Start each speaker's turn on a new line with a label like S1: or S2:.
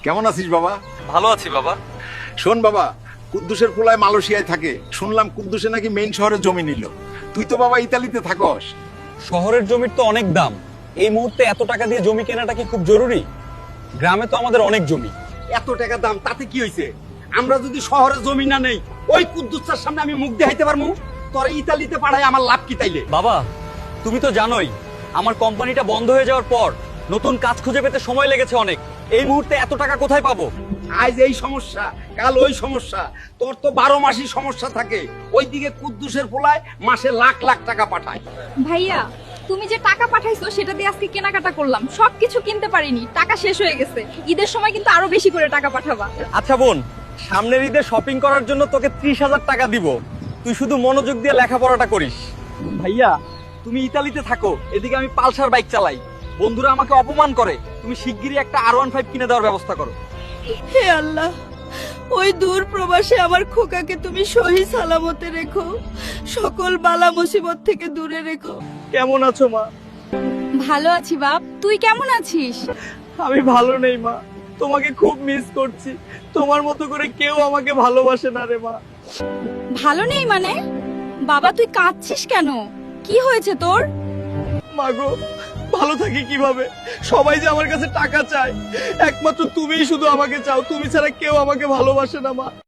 S1: কেমন আছিস বাবা?
S2: ভালো আছি বাবা।
S1: শোন বাবা, কুদ্দুসের পোলায় মালয়েশিয়ায় থাকে, শুনলাম কুদ্দুসে নাকি মেইন শহরে জমি নিল। তুই তো বাবা ইতালিতে থাকস।
S2: শহরের জমির তো অনেক দাম, এই মুহূর্তে এত টাকা দিয়ে জমি কেনাটা কি খুব জরুরি? গ্রামে তো আমাদের অনেক জমি।
S3: এত টাকা দাম তাতে কি হয়েছে? আমরা যদি শহরে জমি না নেই, ওই কুদ্দুসের সামনে আমি মুখ দেখাইতে পারবো? তোরা ইতালিতে পাঠায় আমার লাভ কি তাইলে?
S2: বাবা, তুমি তো জানোই আমার কোম্পানিটা বন্ধ হয়ে যাওয়ার পর নতুন কাজ খুঁজে পেতে সময় লেগেছে অনেক। এই মুহূর্তে এত টাকা কোথায় পাবো?
S3: আজ এই সমস্যা, কাল ওই সমস্যা। তোর তো 12 মাসই সমস্যা থাকে। ওইদিকে কুদ্দুসের পোলায় মাসে লাখ লাখ টাকা পাঠায়।
S4: ভাইয়া, তুমি যে টাকা পাঠাইছো সেটা দিয়ে আজকে কেনাকাটা করলাম, সবকিছু কিনতে পারিনি, টাকা শেষ হয়ে গেছে। ঈদের সময় কিন্তু আরো বেশি করে টাকা পাঠাবা।
S2: আচ্ছা বোন, সামনের ঈদে শপিং করার জন্য তোকে 30,000 টাকা দিব, তুই শুধু মনোযোগ দিয়ে লেখাপড়াটা করিস।
S3: ভাইয়া, তুমি ইতালিতে থাকো, এদিকে আমি পালসার বাইক চালাই। বন্ধুরা আমাকে অপমান করে, তুমি শিগগিরই একটা R15 কিনে দেওয়ার ব্যবস্থা করো।
S5: হে আল্লাহ, ওই দূর প্রবাসে আমার খোকাকে তুমি সহি সালামতে রেখো, সকল বালা মুসিবত থেকে দূরে রেখো।
S2: কেমন আছো মা?
S4: ভালো আছি বাপ, তুই কেমন আছিস?
S2: আমি ভালো নেই মা, তোমাকে খুব মিস করছি। তোমার মতো করে কেউ আমাকে ভালোবাসে না রে মা।
S4: ভালো নেই মানে? বাবা তুই কাঁদছিস কেন? কি হয়েছে তোর?
S2: মাগো, ভালো থাকি কিভাবে? সবাই যে আমার কাছে টাকা চায়, একমাত্র তুমিই শুধু আমাকে চাও। তুমি ছাড়া কেউ আমাকে ভালোবাসে না মা।